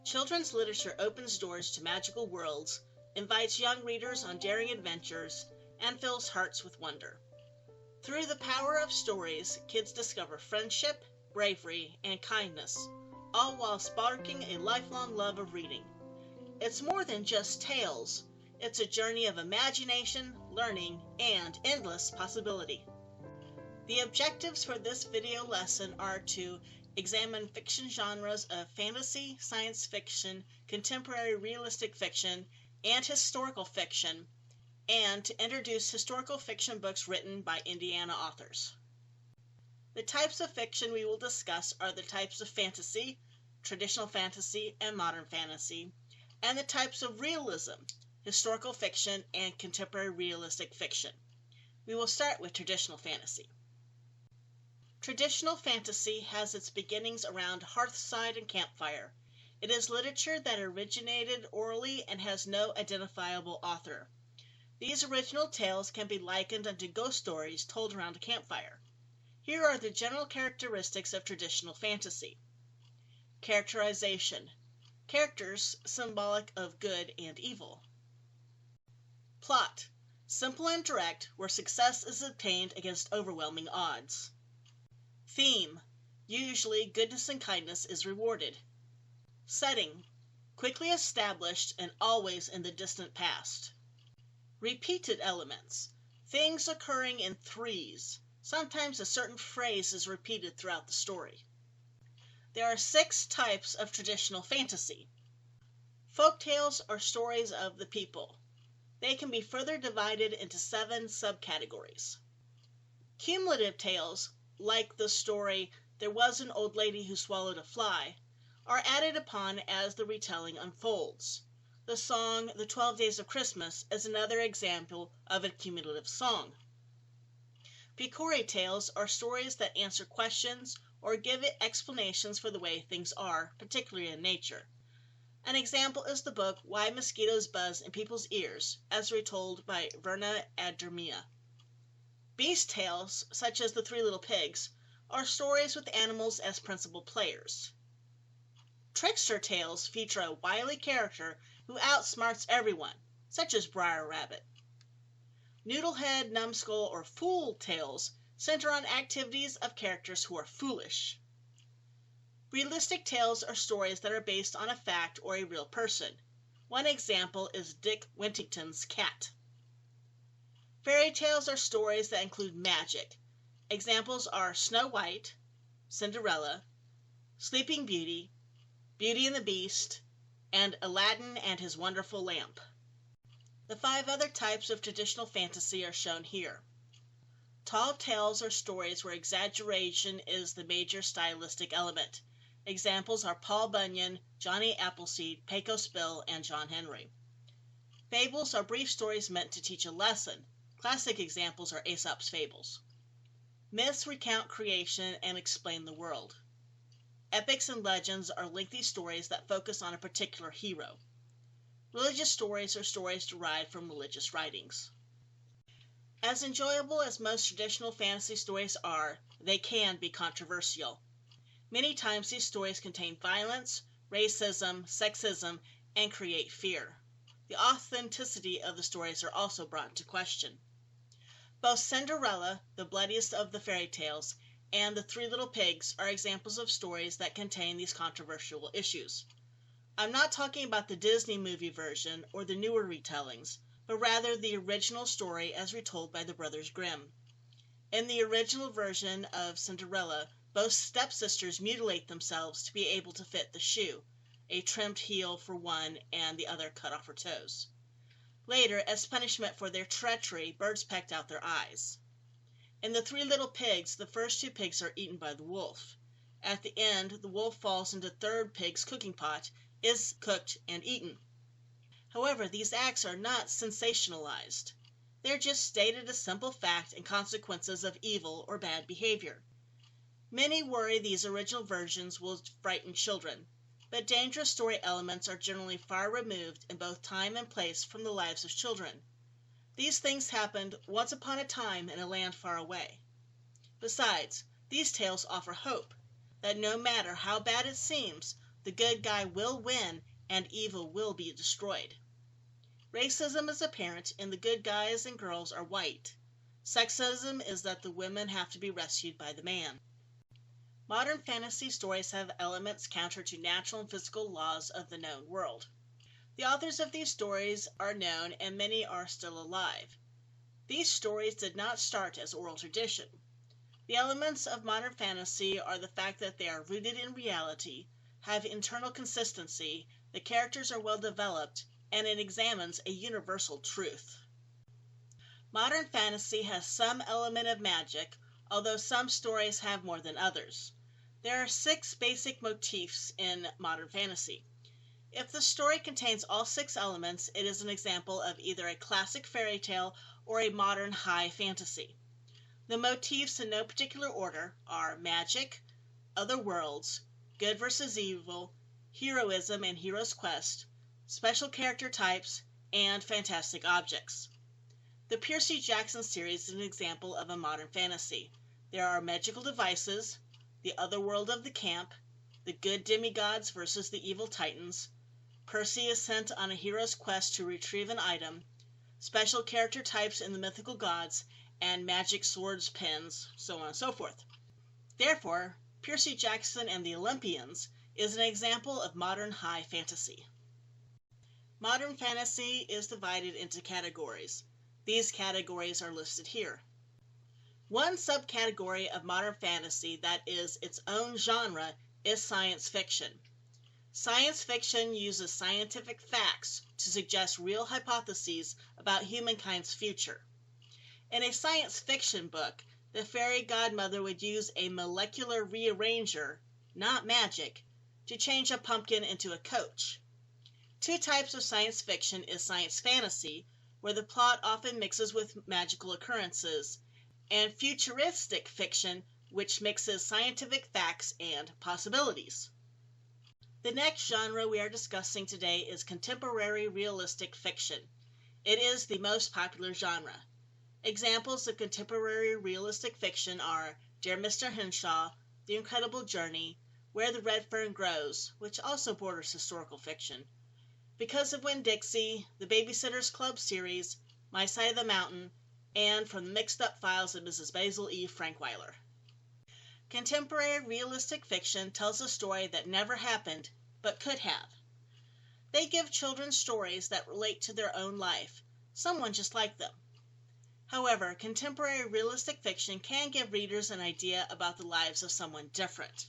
Children's literature opens doors to magical worlds, invites young readers on daring adventures, and fills hearts with wonder. Through the power of stories, kids discover friendship, bravery, and kindness, all while sparking a lifelong love of reading. It's more than just tales. It's a journey of imagination, learning, and endless possibility. The objectives for this video lesson are to examine fiction genres of fantasy, science fiction, contemporary realistic fiction, and historical fiction, and to introduce historical fiction books written by Indiana authors. The types of fiction we will discuss are the types of fantasy, traditional fantasy, and modern fantasy, and the types of realism, historical fiction, and contemporary realistic fiction. We will start with traditional fantasy. Traditional fantasy has its beginnings around hearthside and campfire. It is literature that originated orally and has no identifiable author. These original tales can be likened unto ghost stories told around a campfire. Here are the general characteristics of traditional fantasy. Characterization. Characters symbolic of good and evil. Plot. Simple and direct, where success is obtained against overwhelming odds. Theme. Usually goodness and kindness is rewarded. Setting. Quickly established and always in the distant past. Repeated elements. Things occurring in threes. Sometimes a certain phrase is repeated throughout the story. There are 6 types of traditional fantasy. Folktales are stories of the people. They can be further divided into 7 subcategories. Cumulative tales, like the story "There Was an Old Lady Who Swallowed a Fly," are added upon as the retelling unfolds. The song "The 12 Days of Christmas" is another example of a cumulative song. Picori tales are stories that answer questions or give explanations for the way things are, particularly in nature. An example is the book "Why Mosquitoes Buzz in People's Ears," as retold by Verna Addermia. Beast tales, such as "The Three Little Pigs," are stories with animals as principal players. Trickster tales feature a wily character who outsmarts everyone, such as Brer Rabbit. Noodlehead, numbskull, or fool tales center on activities of characters who are foolish. Realistic tales are stories that are based on a fact or a real person. One example is Dick Whittington's Cat. Fairy tales are stories that include magic. Examples are Snow White, Cinderella, Sleeping Beauty, Beauty and the Beast, and Aladdin and His Wonderful Lamp. The 5 other types of traditional fantasy are shown here. Tall tales are stories where exaggeration is the major stylistic element. Examples are Paul Bunyan, Johnny Appleseed, Pecos Bill, and John Henry. Fables are brief stories meant to teach a lesson. Classic examples are Aesop's Fables. Myths recount creation and explain the world. Epics and legends are lengthy stories that focus on a particular hero. Religious stories are stories derived from religious writings. As enjoyable as most traditional fantasy stories are, they can be controversial. Many times these stories contain violence, racism, sexism, and create fear. The authenticity of the stories are also brought into question. Both Cinderella, the bloodiest of the fairy tales, and The Three Little Pigs are examples of stories that contain these controversial issues. I'm not talking about the Disney movie version or the newer retellings, but rather the original story as retold by the Brothers Grimm. In the original version of Cinderella, both stepsisters mutilate themselves to be able to fit the shoe, a trimmed heel for one and the other cut off her toes. Later, as punishment for their treachery, birds pecked out their eyes. In The Three Little Pigs, the first 2 pigs are eaten by the wolf. At the end, the wolf falls into third pig's cooking pot, is cooked and eaten. However, these acts are not sensationalized. They're just stated as simple fact and consequences of evil or bad behavior. Many worry these original versions will frighten children, but dangerous story elements are generally far removed in both time and place from the lives of children. These things happened once upon a time in a land far away. Besides, these tales offer hope, that no matter how bad it seems, the good guy will win and evil will be destroyed. Racism is apparent in the good guys and girls are white. Sexism is that the women have to be rescued by the man. Modern fantasy stories have elements counter to natural and physical laws of the known world. The authors of these stories are known and many are still alive. These stories did not start as oral tradition. The elements of modern fantasy are the fact that they are rooted in reality, have internal consistency, the characters are well developed, and it examines a universal truth. Modern fantasy has some element of magic, although some stories have more than others. There are 6 basic motifs in modern fantasy. If the story contains all 6 elements, it is an example of either a classic fairy tale or a modern high fantasy. The motifs in no particular order are magic, other worlds, good versus evil, heroism and hero's quest, special character types, and fantastic objects. The Percy Jackson series is an example of a modern fantasy. There are magical devices, the other world of the camp, the good demigods versus the evil titans, Percy is sent on a hero's quest to retrieve an item, special character types in the mythical gods, and magic swords, pens, so on and so forth. Therefore, Percy Jackson and the Olympians is an example of modern high fantasy. Modern fantasy is divided into categories. These categories are listed here. One subcategory of modern fantasy that is its own genre is science fiction. Science fiction uses scientific facts to suggest real hypotheses about humankind's future. In a science fiction book, the fairy godmother would use a molecular rearranger, not magic, to change a pumpkin into a coach. 2 types of science fiction is science fantasy, where the plot often mixes with magical occurrences, and futuristic fiction, which mixes scientific facts and possibilities. The next genre we are discussing today is contemporary realistic fiction. It is the most popular genre. Examples of contemporary realistic fiction are Dear Mr. Henshaw, The Incredible Journey, Where the Red Fern Grows, which also borders historical fiction, Because of Winn-Dixie, the Babysitter's Club series, My Side of the Mountain, and from the Mixed Up Files of Mrs. Basil E. Frankweiler. Contemporary realistic fiction tells a story that never happened, but could have. They give children stories that relate to their own life, someone just like them. However, contemporary realistic fiction can give readers an idea about the lives of someone different.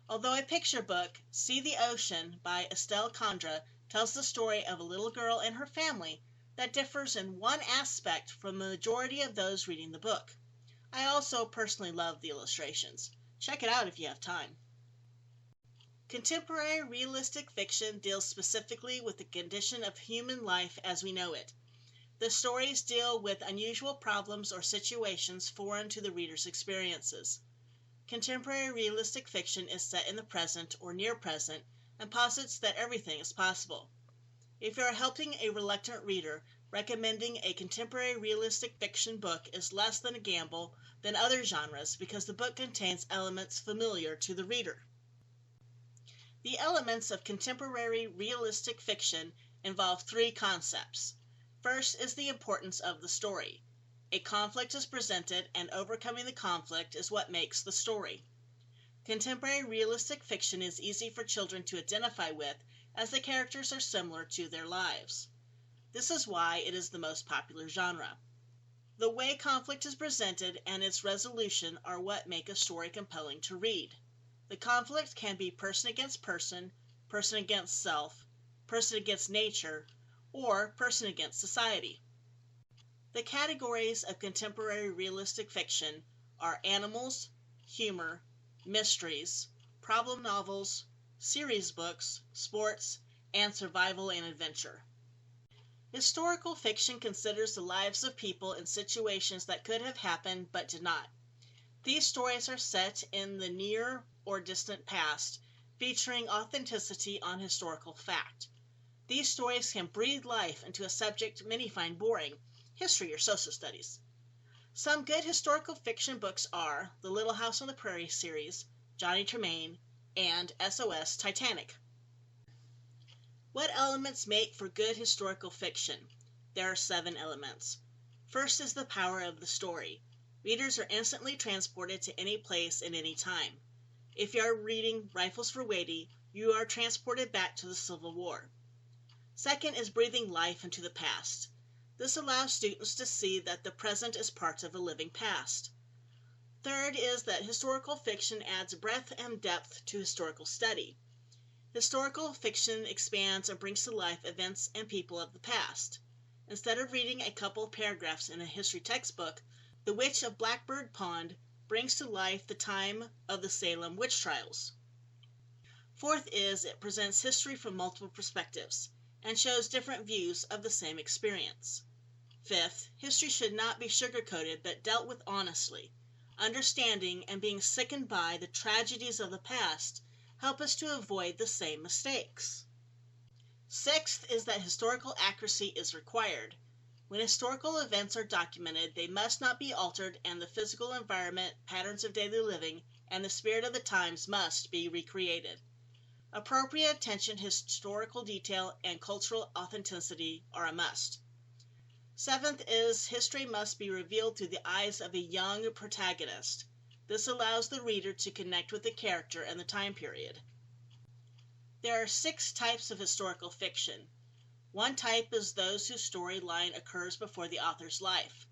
Although a picture book, See the Ocean by Estelle Condra tells the story of a little girl and her family that differs in one aspect from the majority of those reading the book. I also personally love the illustrations. Check it out if you have time. Contemporary realistic fiction deals specifically with the condition of human life as we know it. The stories deal with unusual problems or situations foreign to the reader's experiences. Contemporary realistic fiction is set in the present or near present and posits that everything is possible. If you are helping a reluctant reader, recommending a contemporary realistic fiction book is less than a gamble than other genres because the book contains elements familiar to the reader. The elements of contemporary realistic fiction involve 3 concepts. First is the importance of the story. A conflict is presented, and overcoming the conflict is what makes the story. Contemporary realistic fiction is easy for children to identify with, as the characters are similar to their lives. This is why it is the most popular genre. The way conflict is presented and its resolution are what make a story compelling to read. The conflict can be person against person against self, person against nature, or person against society. The categories of contemporary realistic fiction are animals, humor, mysteries, problem novels, series books, sports, and survival and adventure. Historical fiction considers the lives of people in situations that could have happened but did not. These stories are set in the near or distant past, featuring authenticity on historical fact. These stories can breathe life into a subject many find boring, history or social studies. Some good historical fiction books are The Little House on the Prairie series, Johnny Tremain, and SOS Titanic. What elements make for good historical fiction? There are 7 elements. First is the power of the story. Readers are instantly transported to any place at any time. If you are reading Rifles for Wadey, you are transported back to the Civil War. Second is breathing life into the past. This allows students to see that the present is part of a living past. Third is that historical fiction adds breadth and depth to historical study. Historical fiction expands and brings to life events and people of the past. Instead of reading a couple of paragraphs in a history textbook, The Witch of Blackbird Pond brings to life the time of the Salem witch trials. Fourth is it presents history from multiple perspectives and shows different views of the same experience. Fifth, history should not be sugar-coated but dealt with honestly. Understanding and being sickened by the tragedies of the past help us to avoid the same mistakes. Sixth is that historical accuracy is required. When historical events are documented, they must not be altered, and the physical environment, patterns of daily living, and the spirit of the times must be recreated. Appropriate attention to historical detail and cultural authenticity are a must. Seventh is history must be revealed through the eyes of a young protagonist. This allows the reader to connect with the character and the time period. There are 6 types of historical fiction. One type is those whose storyline occurs before the author's life.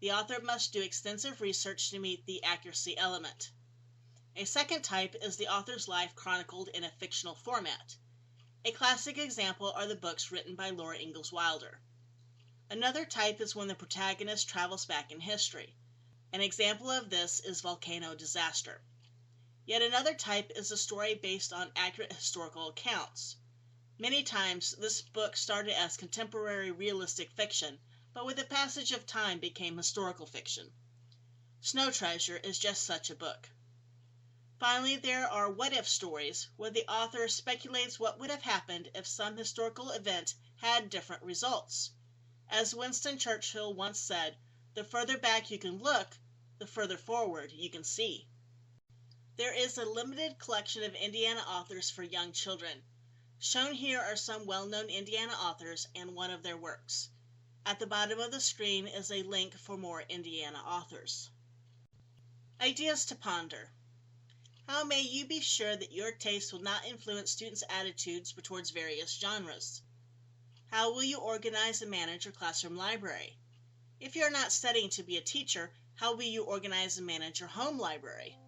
The author must do extensive research to meet the accuracy element. A second type is the author's life chronicled in a fictional format. A classic example are the books written by Laura Ingalls Wilder. Another type is when the protagonist travels back in history. An example of this is Volcano Disaster. Yet another type is a story based on accurate historical accounts. Many times this book started as contemporary realistic fiction, but with the passage of time became historical fiction. Snow Treasure is just such a book. Finally, there are what-if stories, where the author speculates what would have happened if some historical event had different results. As Winston Churchill once said, "The further back you can look, the further forward you can see." There is a limited collection of Indiana authors for young children. Shown here are some well-known Indiana authors and one of their works. At the bottom of the screen is a link for more Indiana authors. Ideas to ponder. How may you be sure that your taste will not influence students' attitudes towards various genres? How will you organize and manage your classroom library? If you are not studying to be a teacher, how will you organize and manage your home library?